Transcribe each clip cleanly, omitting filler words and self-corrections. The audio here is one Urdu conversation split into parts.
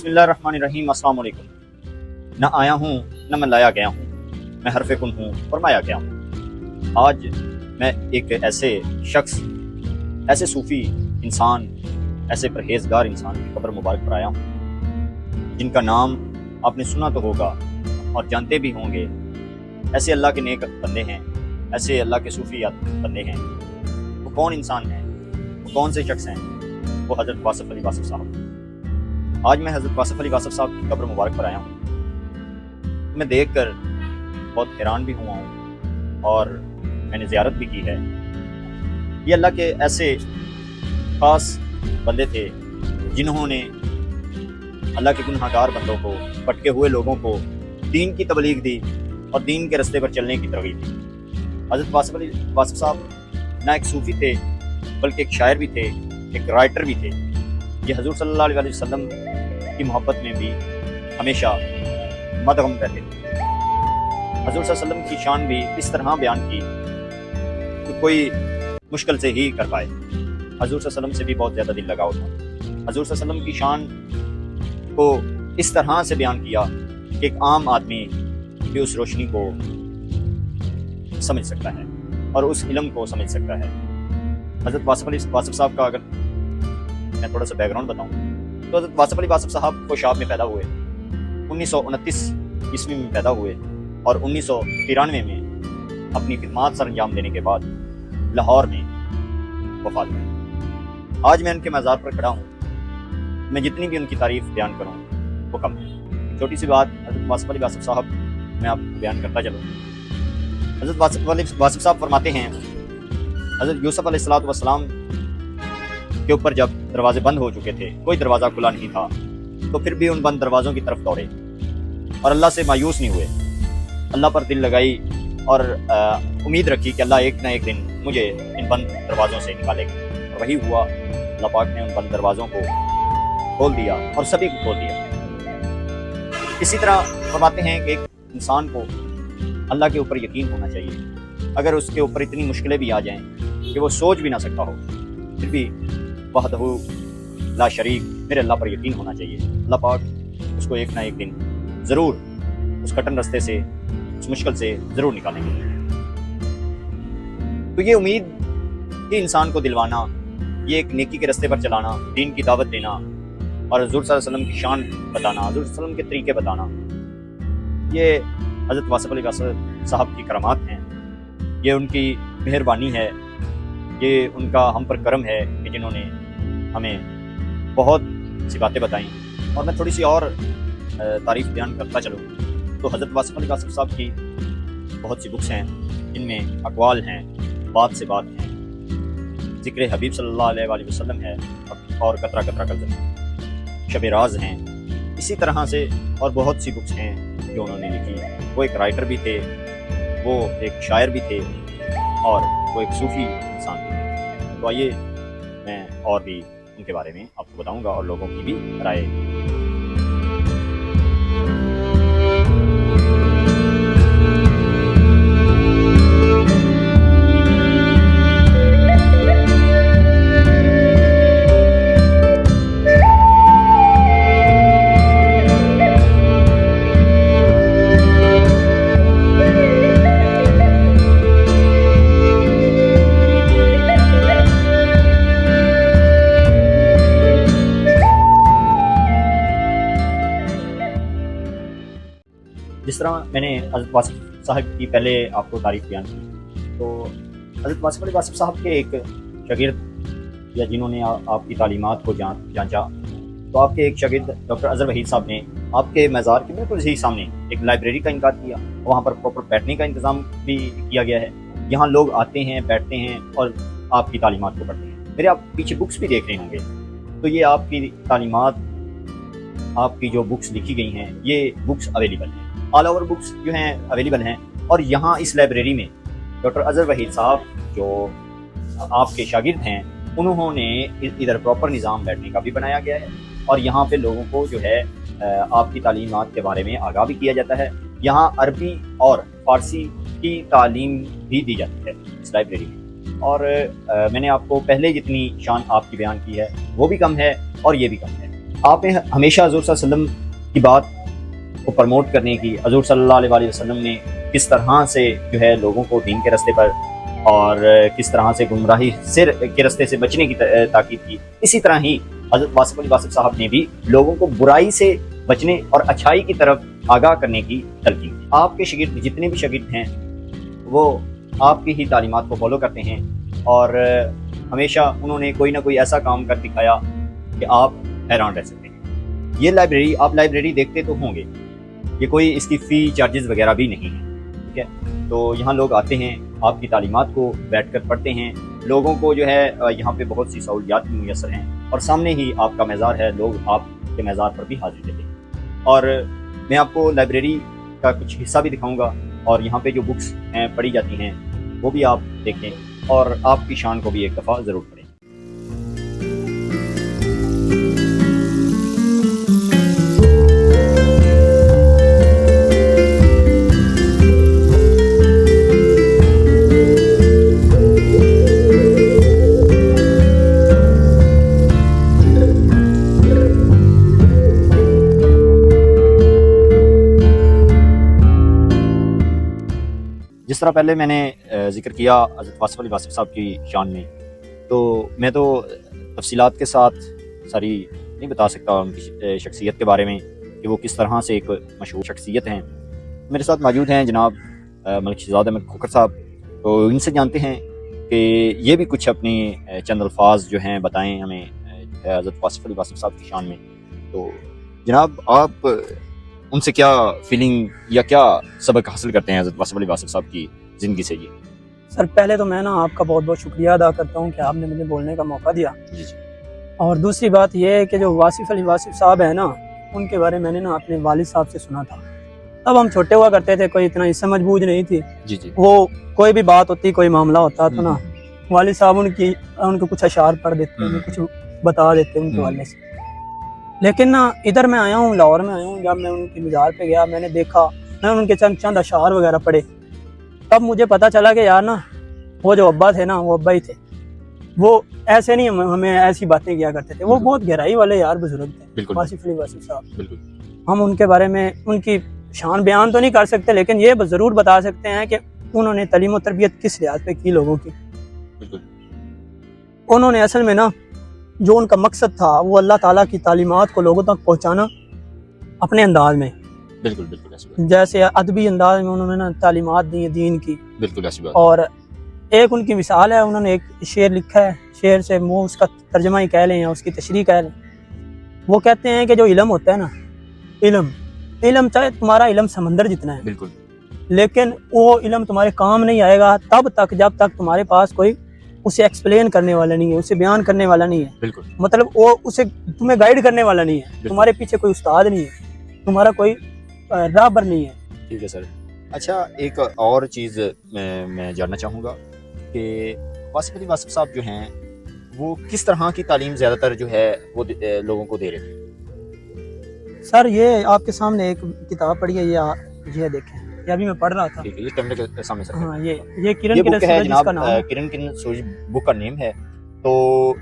بسم اللہ الرحمن الرحیم۔ السلام علیکم۔ نہ آیا ہوں نہ میں لایا گیا ہوں، میں حرف کن ہوں فرمایا گیا ہوں۔ آج میں ایک ایسے شخص، ایسے صوفی انسان، ایسے پرہیزگار انسان کی قبر مبارک پر آیا ہوں، جن کا نام آپ نے سنا تو ہوگا اور جانتے بھی ہوں گے۔ ایسے اللہ کے نیک بندے ہیں، ایسے اللہ کے صوفی بندے ہیں۔ وہ کون انسان ہیں، وہ کون سے شخص ہیں؟ وہ حضرت واصف علی واصف صاحب۔ آج میں حضرت واصف علی واصف صاحب کی قبر مبارک پر آیا ہوں۔ میں دیکھ کر بہت حیران بھی ہوا ہوں اور میں نے زیارت بھی کی ہے۔ یہ اللہ کے ایسے خاص بندے تھے جنہوں نے اللہ کے گنہگار بندوں کو، بھٹکے ہوئے لوگوں کو دین کی تبلیغ دی اور دین کے رستے پر چلنے کی ترغیب دی۔ حضرت واصف علی واصف صاحب نہ ایک صوفی تھے بلکہ ایک شاعر بھی تھے، ایک رائٹر بھی تھے۔ یہ حضور صلی اللہ علیہ وسلم کی محبت میں بھی ہمیشہ مدغم رہتے تھے۔ حضور صلی اللہ علیہ وسلم کی شان بھی اس طرح بیان کی کہ کوئی مشکل سے ہی کر پائے۔ حضور صلی اللہ علیہ وسلم سے بھی بہت زیادہ دل لگاؤ تھا۔ حضور صلی اللہ علیہ وسلم کی شان کو اس طرح سے بیان کیا کہ ایک عام آدمی بھی اس روشنی کو سمجھ سکتا ہے اور اس علم کو سمجھ سکتا ہے۔ حضرت واصف علی واصف صاحب کا اگر میں تھوڑا سا بیک گراؤنڈ بتاؤں تو حضرت واصف علی واصف صاحب کوشاب میں پیدا ہوئے، 1929 عیسوی میں پیدا ہوئے اور 1993 میں اپنی خدمات سر انجام دینے کے بعد لاہور میں وفات ہوئی۔ آج میں ان کے مزار پر کھڑا ہوں، میں جتنی بھی ان کی تعریف بیان کروں وہ کم ہے۔ چھوٹی سی بات حضرت واصف علی واصف صاحب میں آپ کو بیان کرتا چلوں۔ حضرت واصف علی واصف صاحب فرماتے ہیں، حضرت یوسف علیہ السلام کے اوپر جب دروازے بند ہو چکے تھے، کوئی دروازہ کھلا نہیں تھا، تو پھر بھی ان بند دروازوں کی طرف دوڑے اور اللہ سے مایوس نہیں ہوئے۔ اللہ پر دل لگائی اور امید رکھی کہ اللہ ایک نہ ایک دن مجھے ان بند دروازوں سے نکالے گا، اور وہی ہوا۔ اللہ پاک نے ان بند دروازوں کو کھول دیا اور سبھی کو کھول دیا۔ اسی طرح فرماتے ہیں کہ ایک انسان کو اللہ کے اوپر یقین ہونا چاہیے۔ اگر اس کے اوپر اتنی مشکلیں بھی آ جائیں کہ وہ سوچ بھی نہ سکتا ہو، پھر بھی وحدہ لا شریک میرے اللہ پر یقین ہونا چاہیے۔ اللہ پاک اس کو ایک نہ ایک دن ضرور اس کٹن رستے سے، اس مشکل سے ضرور نکالیں گے۔ تو یہ امید کہ انسان کو دلوانا، یہ ایک نیکی کے رستے پر چلانا، دین کی دعوت دینا اور حضور صلی اللہ علیہ وسلم کی شان بتانا، حضور صلی اللہ علیہ وسلم کے طریقے بتانا، یہ حضرت واصف علی واصف صاحب کی کرامات ہیں۔ یہ ان کی مہربانی ہے، یہ ان کا ہم پر کرم ہے کہ جنہوں نے ہمیں بہت سی باتیں بتائیں۔ اور میں تھوڑی سی اور تعریف بیان کرتا چلوں تو حضرت واصف علی واصف صاحب کی بہت سی بکس ہیں، جن میں اقوال ہیں، بات سے بات ہیں، ذکر حبیب صلی اللہ علیہ وآلہ وسلم ہے، اور قطرہ قطرہ قلزم ہے، شب راز ہیں۔ اسی طرح سے اور بہت سی بکس ہیں جو انہوں نے لکھی۔ وہ ایک رائٹر بھی تھے، وہ ایک شاعر بھی تھے اور وہ ایک صوفی انسان تھے۔ تو آئیے میں اور بھی ان کے بارے میں آپ کو بتاؤں گا اور لوگوں کی بھی رائے۔ جس طرح میں نے حضرت واصف صاحب کی پہلے آپ کو تعریف بیان کی، تو حضرت واصف علی واصف صاحب کے ایک شاگرد یا جنہوں نے آپ کی تعلیمات کو جانچا، تو آپ کے ایک شاگرد ڈاکٹر اظہر وحید صاحب نے آپ کے مزار کے بالکل ہی سامنے ایک لائبریری کا انعقاد کیا۔ وہاں پر پراپر بیٹھنے کا انتظام بھی کیا گیا ہے۔ یہاں لوگ آتے ہیں، بیٹھتے ہیں اور آپ کی تعلیمات کو پڑھتے ہیں۔ میرے آپ پیچھے بکس بھی دیکھ رہے ہوں گے، تو یہ آپ کی تعلیمات، آپ کی جو بکس لکھی گئی ہیں، یہ بکس اویلیبل ہیں، آل اوور بکس جو ہیں اویلیبل ہیں۔ اور یہاں اس لائبریری میں ڈاکٹر اظہر وحید صاحب جو آپ کے شاگرد ہیں، انہوں نے ادھر پراپر نظام بیٹھنے کا بھی بنایا گیا ہے، اور یہاں پہ لوگوں کو جو ہے آپ کی تعلیمات کے بارے میں آگاہ بھی کیا جاتا ہے۔ یہاں عربی اور فارسی کی تعلیم بھی دی جاتی ہے اس لائبریری میں۔ اور میں نے آپ کو پہلے جتنی شان آپ کی بیان کی ہے وہ بھی کم ہے اور یہ بھی کم ہے۔ آپ نے ہمیشہ حضور صلی اللہ علیہ وسلم کی بات کو پروموٹ کرنے کی، حضور صلی اللہ علیہ وسلم نے کس طرح سے جو ہے لوگوں کو دین کے راستے پر اور کس طرح سے گمراہی کے راستے سے بچنے کی تاکید کی، اسی طرح ہی حضرت واصف علی واصف صاحب نے بھی لوگوں کو برائی سے بچنے اور اچھائی کی طرف آگاہ کرنے کی تلقین کی۔ آپ کے شاگرد جتنے بھی شاگرد ہیں وہ آپ کی ہی تعلیمات کو فالو کرتے ہیں، اور ہمیشہ انہوں نے کوئی نہ کوئی ایسا کام کر دکھایا کہ آپ حیران رہ سکتے ہیں۔ یہ لائبریری، آپ لائبریری دیکھتے تو ہوں گے، یہ کوئی اس کی فی چارجز وغیرہ بھی نہیں ہے، ٹھیک ہے؟ تو یہاں لوگ آتے ہیں، آپ کی تعلیمات کو بیٹھ کر پڑھتے ہیں، لوگوں کو جو ہے یہاں پہ بہت سی سہولیات بھی میسر ہیں، اور سامنے ہی آپ کا میزار ہے، لوگ آپ کے میزار پر بھی حاضر رہتے ہیں۔ اور میں آپ کو لائبریری کا کچھ حصہ بھی دکھاؤں گا، اور یہاں پہ جو بکس ہیں پڑھی جاتی ہیں وہ بھی آپ دیکھیں، اور آپ کی شان کو بھی ایک دفعہ ضرور پڑھیں۔ جس طرح پہلے میں نے ذکر کیا حضرت واصف علی واصف صاحب کی شان میں، تو میں تو تفصیلات کے ساتھ ساری نہیں بتا سکتا ان کی شخصیت کے بارے میں کہ وہ کس طرح سے ایک مشہور شخصیت ہیں۔ میرے ساتھ موجود ہیں جناب ملک شہزاد احمد کھوکھر صاحب، تو ان سے جانتے ہیں کہ یہ بھی کچھ اپنی چند الفاظ جو ہیں بتائیں ہمیں حضرت واصف علی واصف صاحب کی شان میں۔ تو جناب آپ ان سے کیا فیلنگ یا کیا سبق حاصل کرتے ہیں حضرت واصف علی واصف صاحب کی زندگی سے؟ یہ سر پہلے تو میں آپ کا بہت بہت شکریہ ادا کرتا ہوں کہ آپ نے مجھے بولنے کا موقع دیا۔ جی۔ اور دوسری بات یہ ہے کہ جو واصف علی واصف صاحب ہیں نا، ان کے بارے میں نے اپنے والد صاحب سے سنا تھا۔ تب ہم چھوٹے ہوا کرتے تھے، کوئی اتنا سمجھ بوجھ نہیں تھی۔ جی۔ وہ کوئی بھی بات ہوتی، کوئی معاملہ ہوتا تھا نا، والد صاحب ان کو کچھ اشعار پڑھ دیتے، کچھ بتا دیتے ان کے والے سے۔ لیکن نا ادھر میں آیا ہوں، لاہور میں آیا ہوں، جب میں ان کی مزار پہ گیا، میں نے دیکھا، میں ان کے چند اشعار وغیرہ پڑھے، تب مجھے پتا چلا کہ یار نا وہ جو ابا تھے نا، وہ ابا ہی تھے، وہ ایسے نہیں ہمیں ایسی باتیں کیا کرتے تھے، وہ بہت گہرائی والے یار بزرگ تھے واصف علی واصف صاحب۔ ہم ان کے بارے میں ان کی شان بیان تو نہیں کر سکتے، لیکن یہ ضرور بتا سکتے ہیں کہ انہوں نے تعلیم و تربیت کس لحاظ پہ کی لوگوں کی۔ انہوں نے اصل میں نا جو ان کا مقصد تھا وہ اللہ تعالیٰ کی تعلیمات کو لوگوں تک پہنچانا اپنے انداز میں، جیسے ادبی انداز میں انہوں نے نا تعلیمات دی دین کی۔ اور ایک ان کی مثال ہے، انہوں نے ایک شعر لکھا ہے، شعر سے وہ اس کا ترجمہ ہی کہہ لیں یا اس کی تشریح کہہ لیں۔ وہ کہتے ہیں کہ جو علم ہوتا ہے نا، علم چاہے تمہارا علم سمندر جتنا ہے، لیکن وہ علم تمہارے کام نہیں آئے گا تب تک جب تک تمہارے پاس کوئی اسے ایکسپلین کرنے والا نہیں ہے، اسے بیان کرنے والا نہیں ہے، مطلب وہ اسے تمہیں گائیڈ کرنے والا نہیں ہے، تمہارے پیچھے کوئی استاد نہیں ہے، تمہارا کوئی راہبر نہیں ہے۔ ٹھیک ہے سر۔ اچھا، ایک اور چیز میں جاننا چاہوں گا کہ واصف علی واصف صاحب جو ہیں وہ کس طرح کی تعلیم زیادہ تر جو ہے وہ لوگوں کو دے رہے تھے؟ سر یہ آپ کے سامنے ایک کتاب پڑھی ہے، یہ دیکھیں، یہ ابھی میں پڑھ رہا تھا۔ یہ کیمرے کے سامنے سر۔ ہاں، یہ کرن یہ کی بک ہے سورج جناب، کا نام ہے۔ کرن کی سورج بک کا نیم ہے۔ تو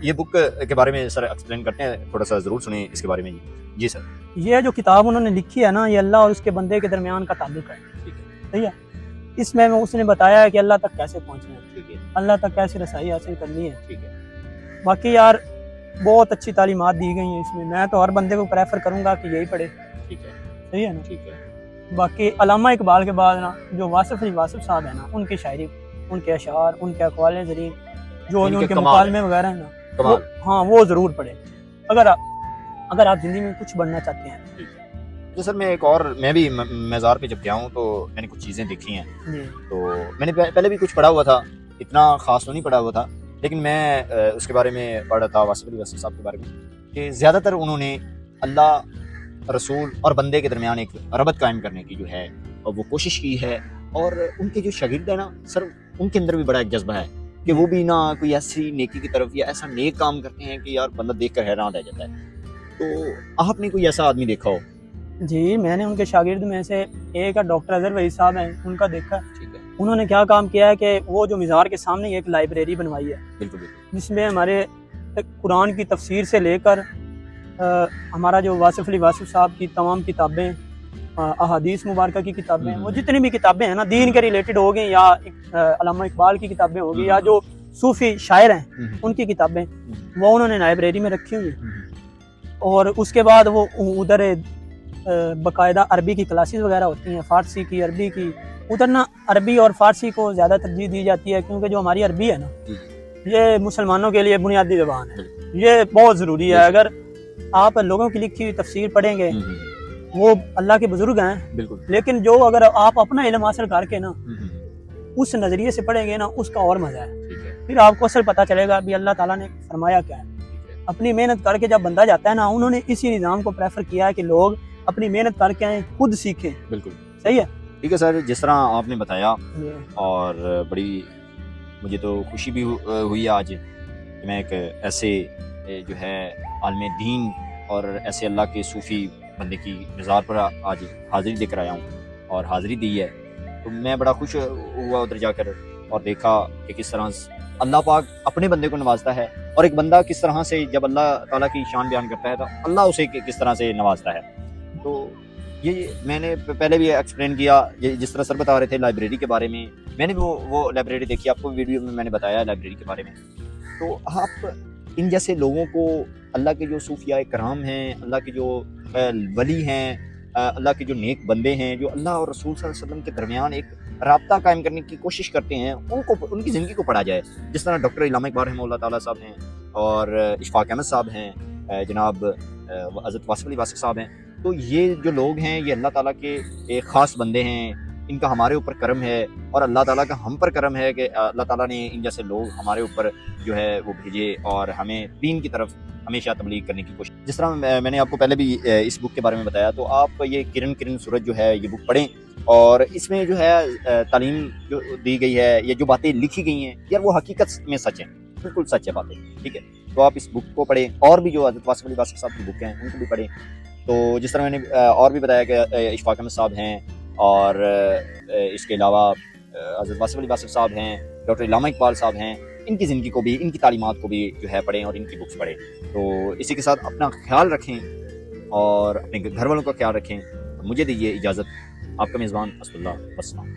یہ بک کے بارے میں سر ایکسپلین کرتے ہیں، تھوڑا سا ضرور سنیں اس کے بارے میں۔ جی سر۔ یہ جو کتاب انہوں نے لکھی ہے نا، یہ اللہ اور اس کے بندے کے درمیان کا تعلق ہے، صحیح ہے؟ اس میں اس نے بتایا ہے کہ اللہ تک کیسے پہنچنا ہے، اللہ تک کیسے رسائی حاصل کرنی ہے۔ باقی یار بہت اچھی تعلیمات دی گئی ہیں اس میں تو ہر بندے کو پریفر کروں گا کہ یہی پڑھے، صحیح ہے نا؟ باقی علامہ اقبال کے بعد نا جو واصف علی واصف صاحب ہیں نا، ان کی شاعری، ان کے اشعار، ان کے اقوال زرین، جو ان کے مکالمے وغیرہ ہیں نا، ہاں وہ ضرور پڑھے اگر آپ زندگی میں کچھ بننا چاہتے ہیں۔ جی سر، میں بھی میزار پہ جب گیا ہوں تو میں نے کچھ چیزیں دیکھی ہیں۔ تو میں نے پہلے بھی کچھ پڑھا ہوا تھا، اتنا خاص تو نہیں پڑھا ہوا تھا، لیکن میں اس کے بارے میں پڑھ رہا تھا واصف علی واصف صاحب کے بارے میں کہ زیادہ تر انہوں نے اللہ، رسول اور بندے کے درمیان ایک ربط قائم کرنے کی جو ہے وہ کوشش کی ہے۔ اور ان کے جو شاگرد ہیں نا سر، ان کے اندر بھی بڑا ایک جذبہ ہے کہ وہ بھی نہ کوئی ایسی نیکی کی طرف یا ایسا نیک کام کرتے ہیں کہ یار بندہ دیکھ کر حیران رہ جاتا ہے۔ تو آپ نے کوئی ایسا آدمی دیکھا ہو؟ جی، میں نے ان کے شاگرد میں سے ایک ڈاکٹر اظہر وحید صاحب ہیں، ان کا دیکھا۔ انہوں نے کیا کام کیا ہے کہ وہ جو مزار کے سامنے ایک لائبریری بنوائی ہے، جس میں ہمارے قرآن کی تفسیر سے لے کر ہمارا جو واصف علی واصف صاحب کی تمام کتابیں، احادیث مبارکہ کی کتابیں، وہ جتنی بھی کتابیں ہیں نا دین کے ریلیٹڈ ہوگی، یا علامہ اقبال کی کتابیں ہوگی، یا جو صوفی شاعر ہیں ان کی کتابیں، وہ انہوں نے لائبریری میں رکھی ہوئی ہیں۔ اور اس کے بعد وہ ادھر باقاعدہ عربی کی کلاسز وغیرہ ہوتی ہیں، فارسی کی، عربی کی۔ ادھر نا عربی اور فارسی کو زیادہ ترجیح دی جاتی ہے، کیونکہ جو ہماری عربی ہے نا یہ مسلمانوں کے لیے بنیادی زبان ہے، یہ بہت ضروری ہے۔ اگر آپ لوگوں کی لکھی ہوئی تفسیر پڑھیں گے، وہ اللہ کے بزرگ ہیں لیکن جو اگر آپ اپنا علم حاصل کر کے نا اس نظریے سے پڑھیں گے نا، اس کا اور مزہ ہے، پھر آپ کو اصل پتہ چلے گا بھی اللہ تعالیٰ نے فرمایا کیا ہے۔ اپنی محنت کر کے جب بندہ جاتا ہے نا، انہوں نے اسی نظام کو پریفر کیا ہے کہ لوگ اپنی محنت کر کے آئیں، خود سیکھیں۔ بالکل صحیح ہے، ٹھیک ہے سر، جس طرح آپ نے بتایا، اور بڑی مجھے تو خوشی بھی ہوئی آج کہ میں ایک ایسے جو ہے عالم دین اور ایسے اللہ کے صوفی بندے کی مزار پر آج حاضری دے کر آیا ہوں اور حاضری دی ہے، تو میں بڑا خوش ہوا ادھر جا کر اور دیکھا کہ کس طرح اللہ پاک اپنے بندے کو نوازتا ہے، اور ایک بندہ کس طرح سے جب اللہ تعالیٰ کی شان بیان کرتا ہے تو اللہ اسے کس طرح سے نوازتا ہے۔ تو یہ میں نے پہلے بھی ایکسپلین کیا، جس طرح سر بتا رہے تھے لائبریری کے بارے میں، میں نے بھی وہ لائبریری دیکھی، آپ کو ویڈیو میں نے بتایا لائبریری کے بارے میں۔ تو آپ ان جیسے لوگوں کو، اللہ کے جو صوفیاء کرام ہیں، اللہ کے جو ولی ہیں، اللہ کے جو نیک بندے ہیں، جو اللہ اور رسول صلی اللہ علیہ وسلم کے درمیان ایک رابطہ قائم کرنے کی کوشش کرتے ہیں، ان کی زندگی کو پڑھا جائے۔ جس طرح ڈاکٹر علامہ اقبال رحمہ اللہ تعالیٰ صاحب ہیں، اور اشفاق احمد صاحب ہیں، جناب حضرت واصف علی واصف صاحب ہیں، تو یہ جو لوگ ہیں یہ اللہ تعالیٰ کے ایک خاص بندے ہیں، ان کا ہمارے اوپر کرم ہے، اور اللہ تعالیٰ کا ہم پر کرم ہے کہ اللہ تعالیٰ نے ان جیسے لوگ ہمارے اوپر جو ہے وہ بھیجے اور ہمیں دین کی طرف ہمیشہ تبلیغ کرنے کی کوشش۔ جس طرح میں نے آپ کو پہلے بھی اس بک کے بارے میں بتایا، تو آپ یہ کرن سورج جو ہے یہ بک پڑھیں، اور اس میں جو ہے تعلیم جو دی گئی ہے یا جو باتیں لکھی گئی ہیں یار وہ حقیقت میں سچ ہیں، بالکل سچ ہے باتیں، ٹھیک ہے۔ تو آپ اس بک کو پڑھیں، اور بھی جو حضرت واصف علی واصف صاحب کی بک ہیں ان کو بھی پڑھیں۔ تو جس طرح میں نے اور بھی بتایا کہ اشفاق احمد صاحب ہیں، اور اس کے علاوہ حضرت واصف علی واصف صاحب ہیں، ڈاکٹر علامہ اقبال صاحب ہیں، ان کی زندگی کو بھی، ان کی تعلیمات کو بھی جو ہے پڑھیں اور ان کی بکس پڑھیں۔ تو اسی کے ساتھ اپنا خیال رکھیں اور اپنے گھر والوں کا خیال رکھیں۔ مجھے دیجیے اجازت، آپ کا میزبان اسد اللہ، السلام۔